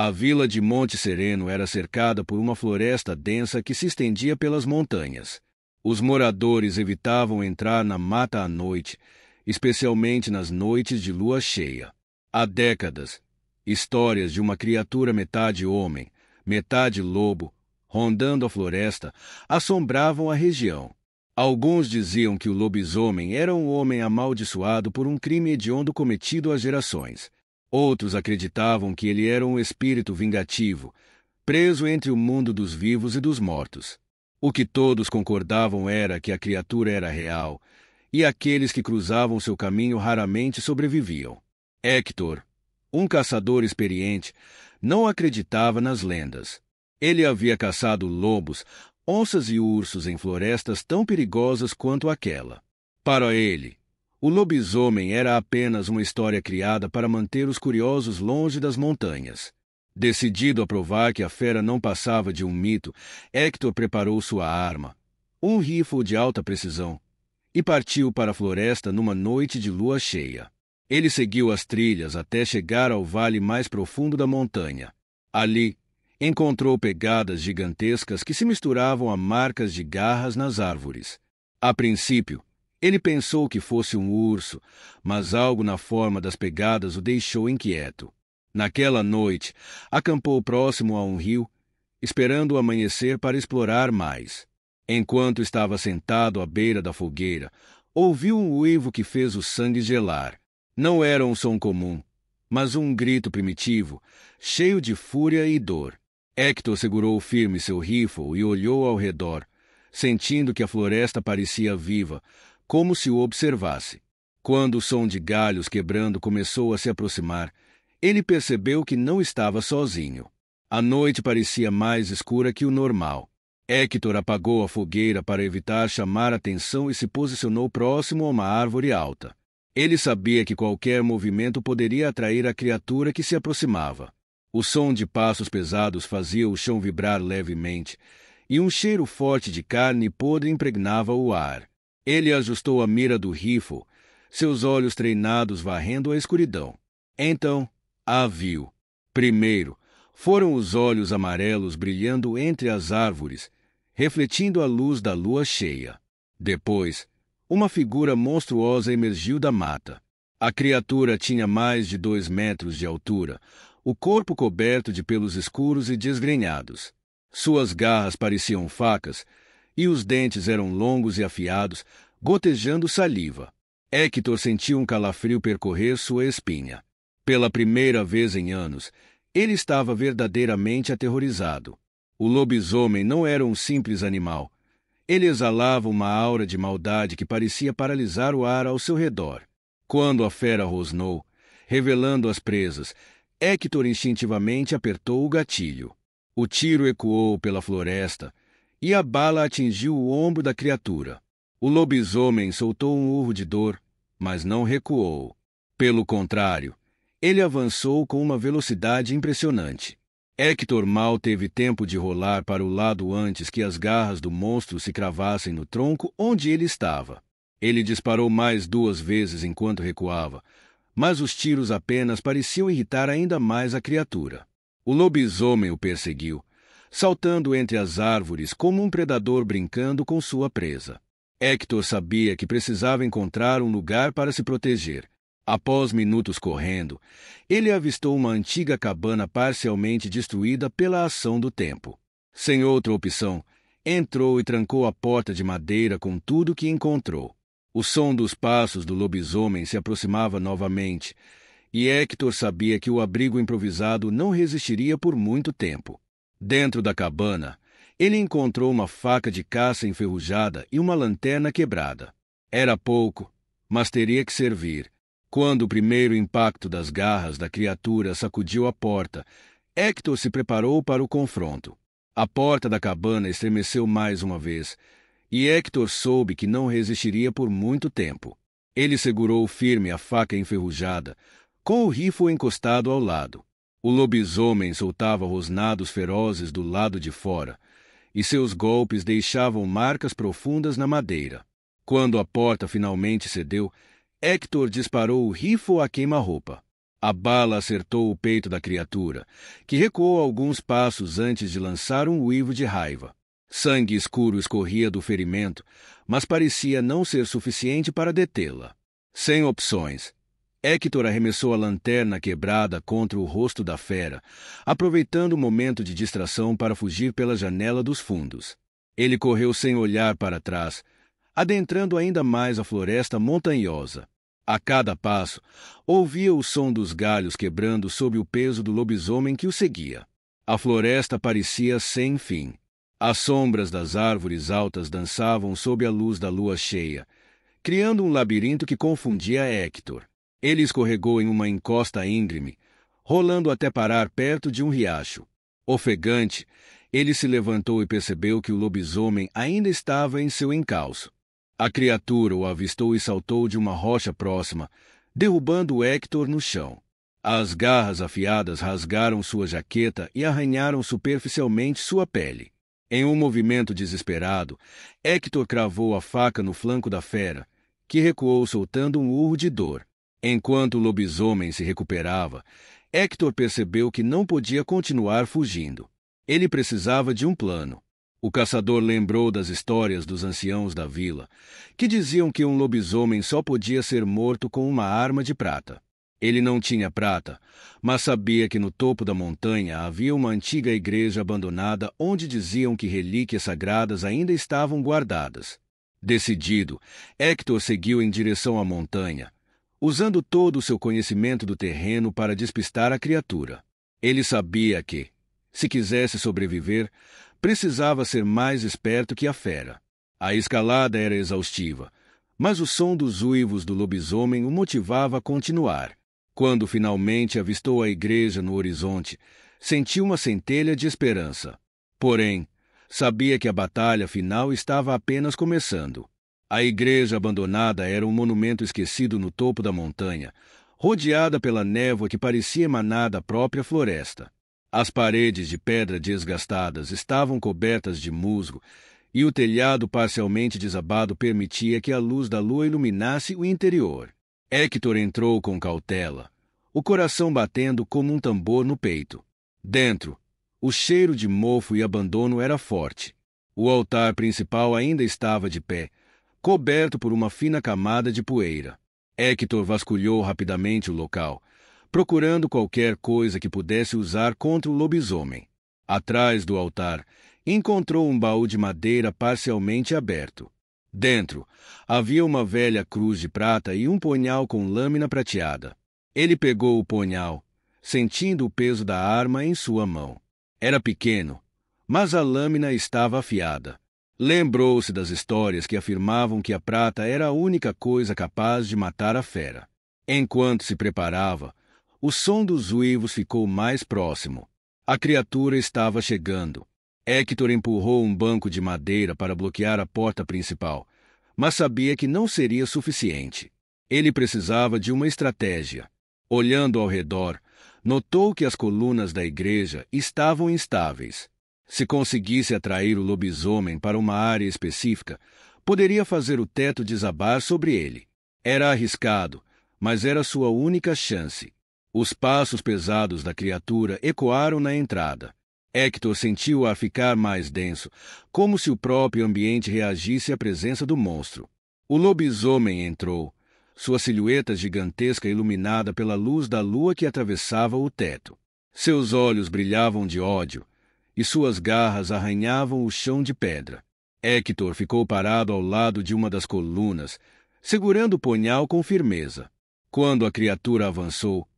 A vila de Monte Sereno era cercada por uma floresta densa que se estendia pelas montanhas. Os moradores evitavam entrar na mata à noite, especialmente nas noites de lua cheia. Há décadas, histórias de uma criatura metade homem, metade lobo, rondando a floresta, assombravam a região. Alguns diziam que o lobisomem era um homem amaldiçoado por um crime hediondo cometido há gerações. Outros acreditavam que ele era um espírito vingativo, preso entre o mundo dos vivos e dos mortos. O que todos concordavam era que a criatura era real, e aqueles que cruzavam seu caminho raramente sobreviviam. Hector, um caçador experiente, não acreditava nas lendas. Ele havia caçado lobos, onças e ursos em florestas tão perigosas quanto aquela. Para ele, o lobisomem era apenas uma história criada para manter os curiosos longe das montanhas. Decidido a provar que a fera não passava de um mito, Hector preparou sua arma, um rifle de alta precisão, e partiu para a floresta numa noite de lua cheia. Ele seguiu as trilhas até chegar ao vale mais profundo da montanha. Ali, encontrou pegadas gigantescas que se misturavam a marcas de garras nas árvores. A princípio, ele pensou que fosse um urso, mas algo na forma das pegadas o deixou inquieto. Naquela noite, acampou próximo a um rio, esperando o amanhecer para explorar mais. Enquanto estava sentado à beira da fogueira, ouviu um uivo que fez o sangue gelar. Não era um som comum, mas um grito primitivo, cheio de fúria e dor. Hector segurou firme seu rifle e olhou ao redor, sentindo que a floresta parecia viva, como se o observasse. Quando o som de galhos quebrando começou a se aproximar, ele percebeu que não estava sozinho. A noite parecia mais escura que o normal. Hector apagou a fogueira para evitar chamar atenção e se posicionou próximo a uma árvore alta. Ele sabia que qualquer movimento poderia atrair a criatura que se aproximava. O som de passos pesados fazia o chão vibrar levemente, e um cheiro forte de carne podre impregnava o ar. Ele ajustou a mira do rifle, seus olhos treinados varrendo a escuridão. Então, a viu. Primeiro, foram os olhos amarelos brilhando entre as árvores, refletindo a luz da lua cheia. Depois, uma figura monstruosa emergiu da mata. A criatura tinha mais de 2 metros de altura, o corpo coberto de pelos escuros e desgrenhados. Suas garras pareciam facas, e os dentes eram longos e afiados, gotejando saliva. Hector sentiu um calafrio percorrer sua espinha. Pela primeira vez em anos, ele estava verdadeiramente aterrorizado. O lobisomem não era um simples animal. Ele exalava uma aura de maldade que parecia paralisar o ar ao seu redor. Quando a fera rosnou, revelando as presas, Hector instintivamente apertou o gatilho. O tiro ecoou pela floresta, e a bala atingiu o ombro da criatura. O lobisomem soltou um urro de dor, mas não recuou. Pelo contrário, ele avançou com uma velocidade impressionante. Hector mal teve tempo de rolar para o lado antes que as garras do monstro se cravassem no tronco onde ele estava. Ele disparou mais 2 vezes enquanto recuava, mas os tiros apenas pareciam irritar ainda mais a criatura. O lobisomem o perseguiu, saltando entre as árvores como um predador brincando com sua presa. Hector sabia que precisava encontrar um lugar para se proteger. Após minutos correndo, ele avistou uma antiga cabana parcialmente destruída pela ação do tempo. Sem outra opção, entrou e trancou a porta de madeira com tudo que encontrou. O som dos passos do lobisomem se aproximava novamente, e Hector sabia que o abrigo improvisado não resistiria por muito tempo. Dentro da cabana, ele encontrou uma faca de caça enferrujada e uma lanterna quebrada. Era pouco, mas teria que servir. Quando o primeiro impacto das garras da criatura sacudiu a porta, Hector se preparou para o confronto. A porta da cabana estremeceu mais uma vez, e Hector soube que não resistiria por muito tempo. Ele segurou firme a faca enferrujada, com o rifle encostado ao lado. O lobisomem soltava rosnados ferozes do lado de fora, e seus golpes deixavam marcas profundas na madeira. Quando a porta finalmente cedeu, Hector disparou o rifle a queima-roupa. A bala acertou o peito da criatura, que recuou alguns passos antes de lançar um uivo de raiva. Sangue escuro escorria do ferimento, mas parecia não ser suficiente para detê-la. Sem opções, Hector arremessou a lanterna quebrada contra o rosto da fera, aproveitando o momento de distração para fugir pela janela dos fundos. Ele correu sem olhar para trás, adentrando ainda mais a floresta montanhosa. A cada passo, ouvia o som dos galhos quebrando sob o peso do lobisomem que o seguia. A floresta parecia sem fim. As sombras das árvores altas dançavam sob a luz da lua cheia, criando um labirinto que confundia Hector. Ele escorregou em uma encosta íngreme, rolando até parar perto de um riacho. Ofegante, ele se levantou e percebeu que o lobisomem ainda estava em seu encalço. A criatura o avistou e saltou de uma rocha próxima, derrubando Hector no chão. As garras afiadas rasgaram sua jaqueta e arranharam superficialmente sua pele. Em um movimento desesperado, Hector cravou a faca no flanco da fera, que recuou soltando um urro de dor. Enquanto o lobisomem se recuperava, Hector percebeu que não podia continuar fugindo. Ele precisava de um plano. O caçador lembrou das histórias dos anciãos da vila, que diziam que um lobisomem só podia ser morto com uma arma de prata. Ele não tinha prata, mas sabia que no topo da montanha havia uma antiga igreja abandonada onde diziam que relíquias sagradas ainda estavam guardadas. Decidido, Hector seguiu em direção à montanha, usando todo o seu conhecimento do terreno para despistar a criatura. Ele sabia que, se quisesse sobreviver, precisava ser mais esperto que a fera. A escalada era exaustiva, mas o som dos uivos do lobisomem o motivava a continuar. Quando finalmente avistou a igreja no horizonte, sentiu uma centelha de esperança. Porém, sabia que a batalha final estava apenas começando. A igreja abandonada era um monumento esquecido no topo da montanha, rodeada pela névoa que parecia emanar da própria floresta. As paredes de pedra desgastadas estavam cobertas de musgo, e o telhado parcialmente desabado permitia que a luz da lua iluminasse o interior. Hector entrou com cautela, o coração batendo como um tambor no peito. Dentro, o cheiro de mofo e abandono era forte. O altar principal ainda estava de pé, coberto por uma fina camada de poeira. Hector vasculhou rapidamente o local, procurando qualquer coisa que pudesse usar contra o lobisomem. Atrás do altar, encontrou um baú de madeira parcialmente aberto. Dentro, havia uma velha cruz de prata e um punhal com lâmina prateada. Ele pegou o punhal, sentindo o peso da arma em sua mão. Era pequeno, mas a lâmina estava afiada. Lembrou-se das histórias que afirmavam que a prata era a única coisa capaz de matar a fera. Enquanto se preparava, o som dos uivos ficou mais próximo. A criatura estava chegando. Hector empurrou um banco de madeira para bloquear a porta principal, mas sabia que não seria suficiente. Ele precisava de uma estratégia. Olhando ao redor, notou que as colunas da igreja estavam instáveis. Se conseguisse atrair o lobisomem para uma área específica, poderia fazer o teto desabar sobre ele. Era arriscado, mas era sua única chance. Os passos pesados da criatura ecoaram na entrada. Hector sentiu o ar ficar mais denso, como se o próprio ambiente reagisse à presença do monstro. O lobisomem entrou, sua silhueta gigantesca iluminada pela luz da lua que atravessava o teto. Seus olhos brilhavam de ódio, e suas garras arranhavam o chão de pedra. Hector ficou parado ao lado de uma das colunas, segurando o punhal com firmeza. Quando a criatura avançou,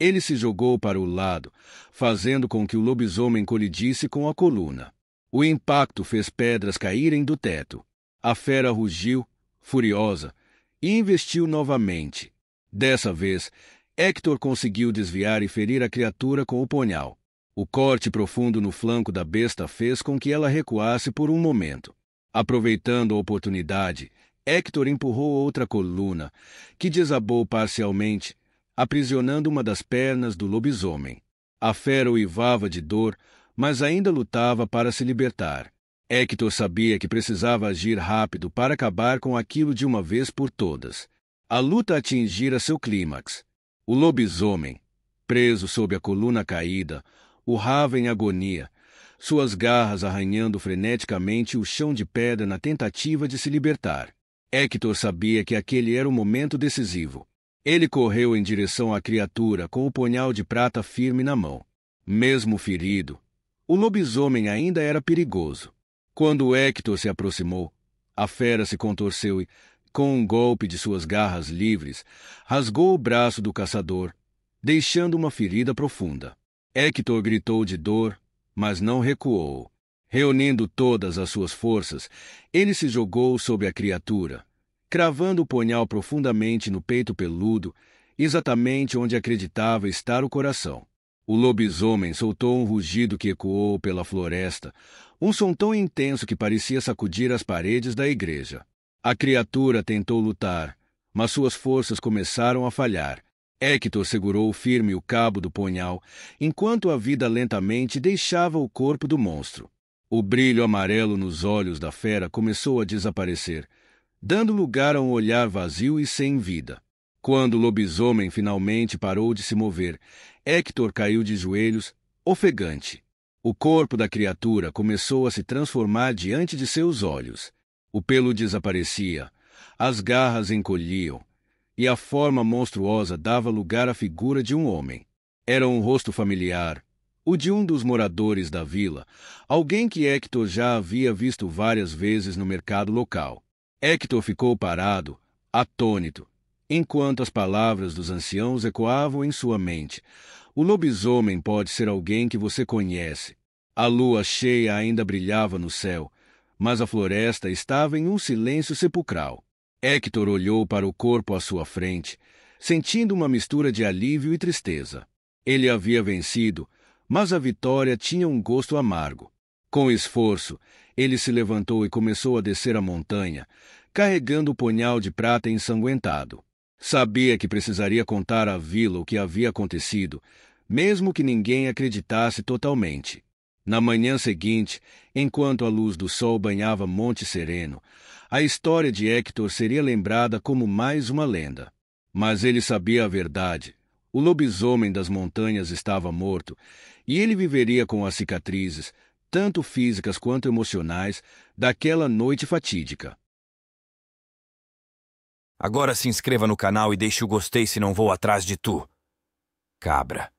ele se jogou para o lado, fazendo com que o lobisomem colidisse com a coluna. O impacto fez pedras caírem do teto. A fera rugiu, furiosa, e investiu novamente. Dessa vez, Hector conseguiu desviar e ferir a criatura com o punhal. O corte profundo no flanco da besta fez com que ela recuasse por um momento. Aproveitando a oportunidade, Hector empurrou outra coluna, que desabou parcialmente, aprisionando uma das pernas do lobisomem. A fera uivava de dor, mas ainda lutava para se libertar. Hector sabia que precisava agir rápido para acabar com aquilo de uma vez por todas. A luta atingira seu clímax. O lobisomem, preso sob a coluna caída, urrava em agonia, suas garras arranhando freneticamente o chão de pedra na tentativa de se libertar. Héctor sabia que aquele era o momento decisivo. Ele correu em direção à criatura com o punhal de prata firme na mão. Mesmo ferido, o lobisomem ainda era perigoso. Quando Héctor se aproximou, a fera se contorceu e, com um golpe de suas garras livres, rasgou o braço do caçador, deixando uma ferida profunda. Héctor gritou de dor, mas não recuou. Reunindo todas as suas forças, ele se jogou sobre a criatura, cravando o punhal profundamente no peito peludo, exatamente onde acreditava estar o coração. O lobisomem soltou um rugido que ecoou pela floresta, um som tão intenso que parecia sacudir as paredes da igreja. A criatura tentou lutar, mas suas forças começaram a falhar. Héctor segurou firme o cabo do punhal, enquanto a vida lentamente deixava o corpo do monstro. O brilho amarelo nos olhos da fera começou a desaparecer, dando lugar a um olhar vazio e sem vida. Quando o lobisomem finalmente parou de se mover, Héctor caiu de joelhos, ofegante. O corpo da criatura começou a se transformar diante de seus olhos. O pelo desaparecia, as garras encolhiam, e a forma monstruosa dava lugar à figura de um homem. Era um rosto familiar, o de um dos moradores da vila, alguém que Héctor já havia visto várias vezes no mercado local. Héctor ficou parado, atônito, enquanto as palavras dos anciãos ecoavam em sua mente. O lobisomem pode ser alguém que você conhece. A lua cheia ainda brilhava no céu, mas a floresta estava em um silêncio sepulcral. Héctor olhou para o corpo à sua frente, sentindo uma mistura de alívio e tristeza. Ele havia vencido, mas a vitória tinha um gosto amargo. Com esforço, ele se levantou e começou a descer a montanha, carregando o punhal de prata ensanguentado. Sabia que precisaria contar à vila o que havia acontecido, mesmo que ninguém acreditasse totalmente. Na manhã seguinte, enquanto a luz do sol banhava Monte Sereno, a história de Héctor seria lembrada como mais uma lenda. Mas ele sabia a verdade. O lobisomem das montanhas estava morto, e ele viveria com as cicatrizes, tanto físicas quanto emocionais, daquela noite fatídica. Agora se inscreva no canal e deixe o gostei se não vou atrás de tu, cabra.